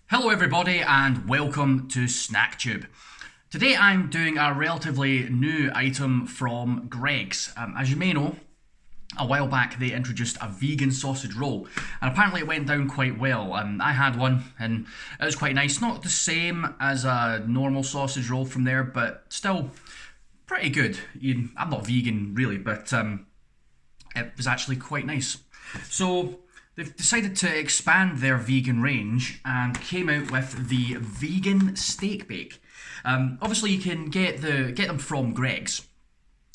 Hello everybody and welcome to SnackTube. Today I'm doing a relatively new item from Greggs. As you may know, a while back they introduced a vegan sausage roll and apparently it went down quite well. I had one and it was quite nice. Not the same as a normal sausage roll from there, but still pretty good. I'm not vegan really, but it was actually quite nice. So they've decided to expand their vegan range and came out with the vegan steak bake. Obviously, you can get them from Greggs.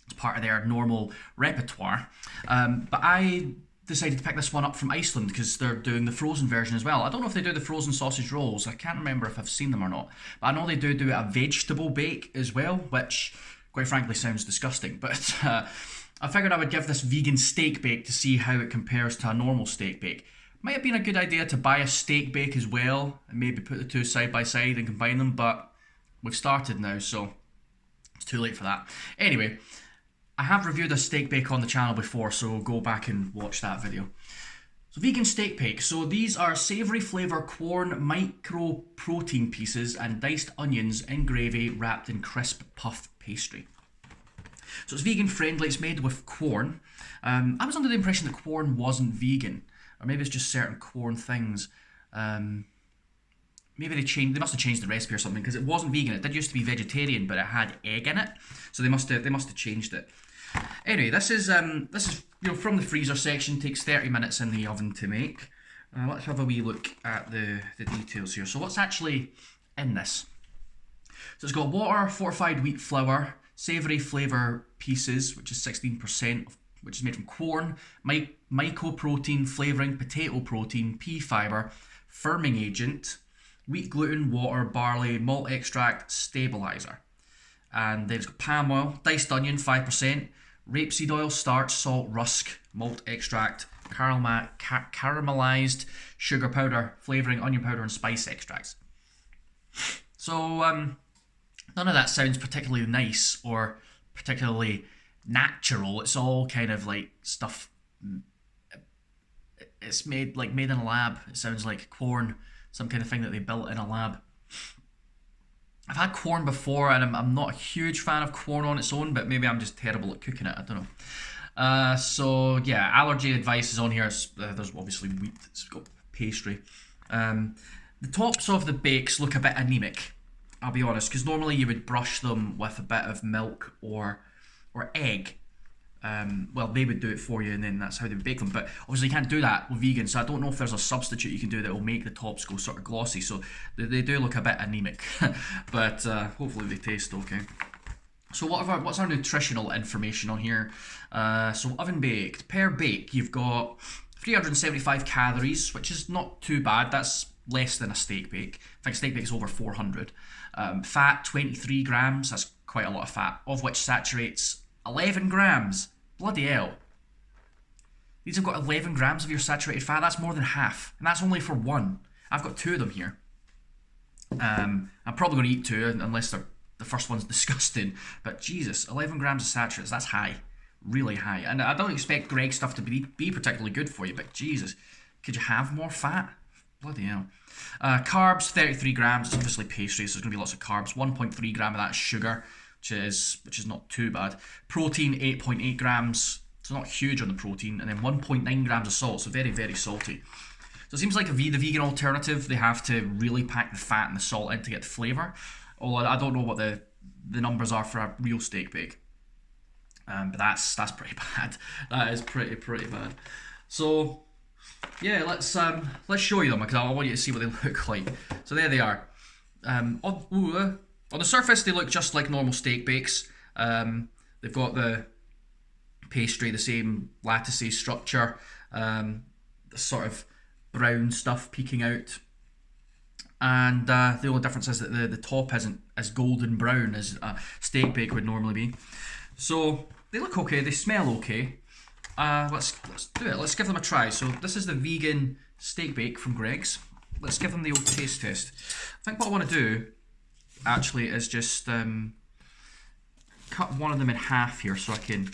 It's part of their normal repertoire. But I decided to pick this one up from Iceland because they're doing the frozen version as well. I don't know if they do the frozen sausage rolls. I can't remember if I've seen them or not. But I know they do a vegetable bake as well, which quite frankly sounds disgusting. But I figured I would give this vegan steak bake to see how it compares to a normal steak bake. Might have been a good idea to buy a steak bake as well and maybe put the two side by side and combine them, but we've started now, so it's too late for that. Anyway, I have reviewed a steak bake on the channel before, so go back and watch that video. So vegan steak bake. So these are savoury flavour corn micro protein pieces and diced onions in gravy wrapped in crisp puff pastry. So it's vegan friendly, it's made with corn. I was under the impression that corn wasn't vegan, or maybe it's just certain corn things. Maybe they must have changed the recipe or something, because it wasn't vegan. It did used to be vegetarian, but it had egg in it, so they must have changed it. Anyway, this is from the freezer section. Takes 30 minutes in the oven to make. Let's have a wee look at the details here. So what's actually in this? So it's got water, fortified wheat flour, savoury flavour pieces, which is 16%, which is made from corn, mycoprotein flavouring, potato protein, pea fibre, firming agent, wheat gluten, water, barley, malt extract, stabiliser. And then it's got palm oil, diced onion, 5%, rapeseed oil, starch, salt, rusk, malt extract, caramelised sugar powder, flavouring, onion powder, and spice extracts. So, none of that sounds particularly nice or particularly natural. It's all kind of like stuff. It's made in a lab. It sounds like corn, some kind of thing that they built in a lab. I've had corn before, and I'm not a huge fan of corn on its own, but maybe I'm just terrible at cooking it. I don't know. So yeah, allergy advice is on here. There's obviously wheat. It's got pastry. The tops of the bakes look a bit anemic, I'll be honest, because normally you would brush them with a bit of milk or egg. Well, they would do it for you, and then that's how they would bake them. But obviously you can't do that with vegan, so I don't know if there's a substitute you can do that will make the tops go sort of glossy. So they do look a bit anemic, but hopefully they taste okay. So what's our nutritional information on here? So oven baked. Per bake, you've got 375 calories, which is not too bad. That's less than a steak bake. I think steak bake is over 400. Fat, 23 grams. That's quite a lot of fat, of which saturates 11 grams. Bloody hell. These have got 11 grams of your saturated fat. That's more than half. And that's only for one. I've got two of them here. I'm probably going to eat two unless the first one's disgusting. But Jesus, 11 grams of saturates. That's high. Really high. And I don't expect Greggs stuff to be particularly good for you. But Jesus, could you have more fat? Bloody hell. Carbs, 33 grams. It's obviously pastry, so there's going to be lots of carbs. 1.3 gram of that is sugar, which is not too bad. Protein, 8.8 grams. So not huge on the protein. And then 1.9 grams of salt, so very, very salty. So it seems like the vegan alternative, they have to really pack the fat and the salt in to get the flavour. Although I don't know what the numbers are for a real steak bake. But that's pretty bad. That is pretty bad. So yeah, let's show you them, because I want you to see what they look like. So there they are. On the surface, they look just like normal steak bakes. They've got the pastry, the same latticey structure, the sort of brown stuff peeking out. And the only difference is that the top isn't as golden brown as a steak bake would normally be. So they look okay, they smell okay. Let's do it. Let's give them a try. So this is the vegan steak bake from Greggs. Let's give them the old taste test. I think what I want to do actually is just cut one of them in half here so I can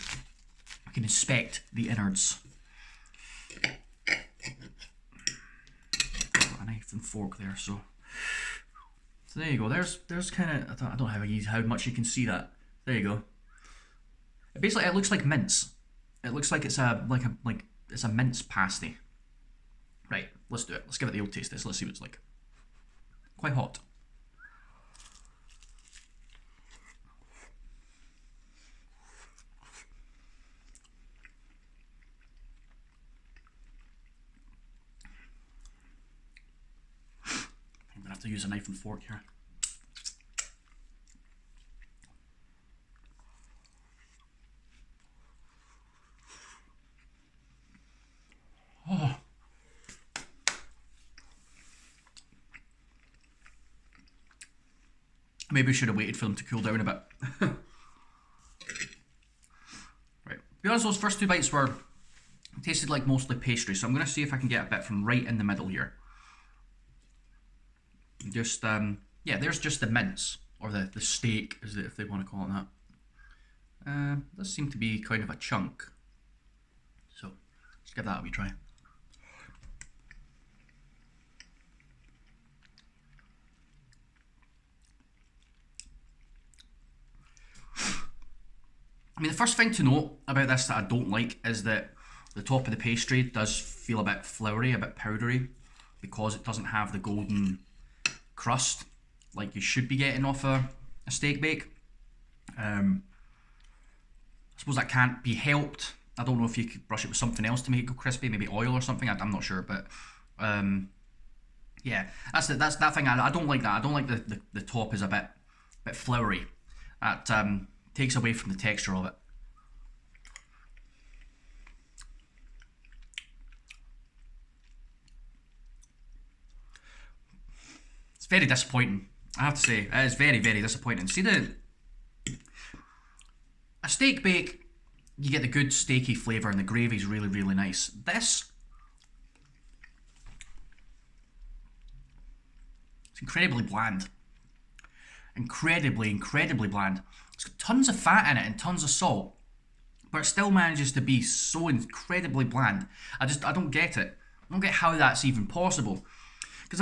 inspect the innards. Got a knife and fork there, so So there you go. There's kind of, I don't know how much you can see that. There you go. Basically, it looks like mince. It looks like it's it's a mince pasty. Right, let's do it. Let's give it the old taste test. Let's see what it's like. Quite hot. I'm gonna have to use a knife and fork here. Oh. Maybe we should have waited for them to cool down a bit. Right. To be honest, those first two bites tasted like mostly pastry, so I'm going to see if I can get a bit from right in the middle here. Just, yeah, there's just the mince, or the steak, if they want to call it that. Does seem to be kind of a chunk. So, let's give that a wee try. I mean, the first thing to note about this that I don't like is that the top of the pastry does feel a bit floury, a bit powdery, because it doesn't have the golden crust like you should be getting off a steak bake. I suppose that can't be helped. I don't know if you could brush it with something else to make it go crispy, maybe oil or something. I'm not sure, but yeah, that's that thing. I don't like that. I don't like the top is a bit floury. That takes away from the texture of it. It's very disappointing, I have to say. It is very, very disappointing. See, a steak bake, you get the good steaky flavour and the gravy's really, really nice. This, it's incredibly bland. Incredibly, incredibly bland. It's got tons of fat in it and tons of salt, but it still manages to be so incredibly bland. I don't get it. I don't get how that's even possible. Because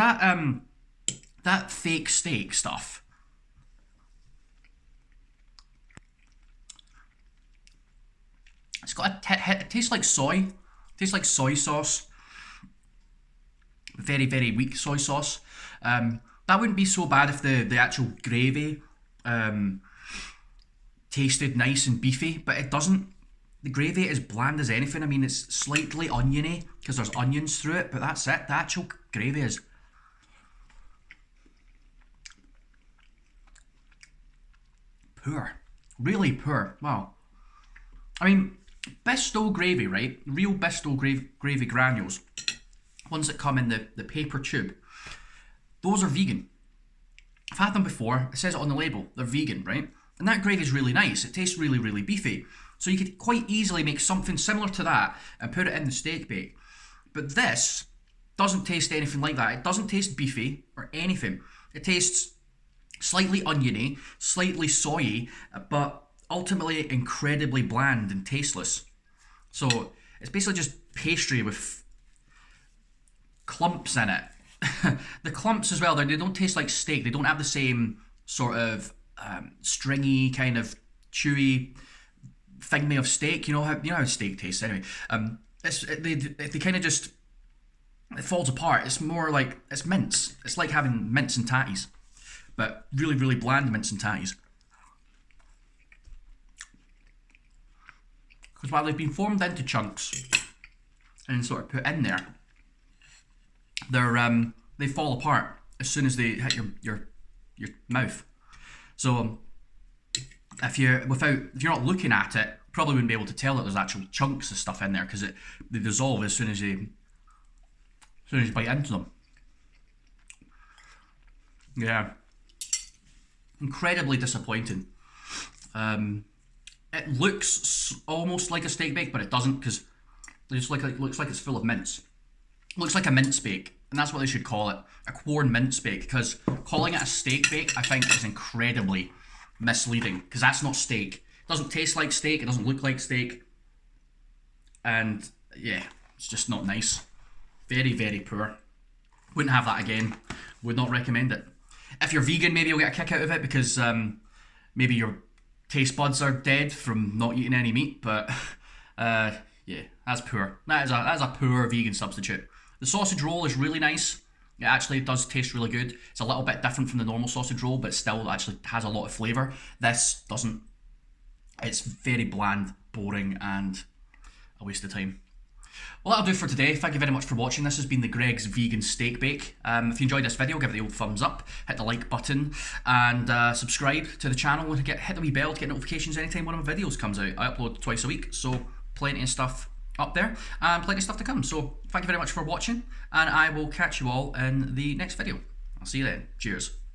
that fake steak stuff, it's got it tastes like soy. It tastes like soy sauce. Very, very weak soy sauce. That wouldn't be so bad if the actual gravy tasted nice and beefy, but it doesn't. The gravy is bland as anything. I mean, it's slightly oniony because there's onions through it, but that's it. The actual gravy is poor. Really poor. Wow. I mean, Bisto gravy, right? Real Bisto gravy granules. Ones that come in the paper tube. Those are vegan. I've had them before. It says it on the label. They're vegan, right? And that gravy is really nice. It tastes really, really beefy. So you could quite easily make something similar to that and put it in the steak bake. But this doesn't taste anything like that. It doesn't taste beefy or anything. It tastes slightly oniony, slightly soy, but ultimately incredibly bland and tasteless. So it's basically just pastry with clumps in it. The clumps as well, they don't taste like steak. They don't have the same sort of stringy, kind of chewy thingy of steak. You know how steak tastes anyway. They kind of just, it falls apart. It's more like, it's mince. It's like having mince and tatties, but really, really bland mince and tatties. Because while they've been formed into chunks and sort of put in there, they fall apart as soon as they hit your mouth. So if you're not looking at it, probably wouldn't be able to tell that there's actual chunks of stuff in there because they dissolve as soon as you bite into them. Yeah, incredibly disappointing. It looks almost like a steak bake, but it doesn't because it looks like it's full of mince. It looks like a mince bake. And that's what they should call it, a corn mince bake, because calling it a steak bake, I think, is incredibly misleading, because that's not steak. It doesn't taste like steak, it doesn't look like steak, and yeah, it's just not nice. Very, very poor. Wouldn't have that again. Would not recommend it. If you're vegan, maybe you'll get a kick out of it because maybe your taste buds are dead from not eating any meat, but yeah, that's poor. That is a poor vegan substitute. The sausage roll is really nice. It actually does taste really good. It's a little bit different from the normal sausage roll, but still actually has a lot of flavour. This doesn't. It's very bland, boring, and a waste of time. Well, that'll do for today. Thank you very much for watching. This has been the Greg's Vegan Steak Bake. If you enjoyed this video, give it the old thumbs up, hit the like button, and subscribe to the channel and hit the wee bell to get notifications anytime one of my videos comes out. I upload twice a week, so plenty of stuff up there and plenty of stuff to come. So thank you very much for watching, and I will catch you all in the next video. I'll see you then. Cheers.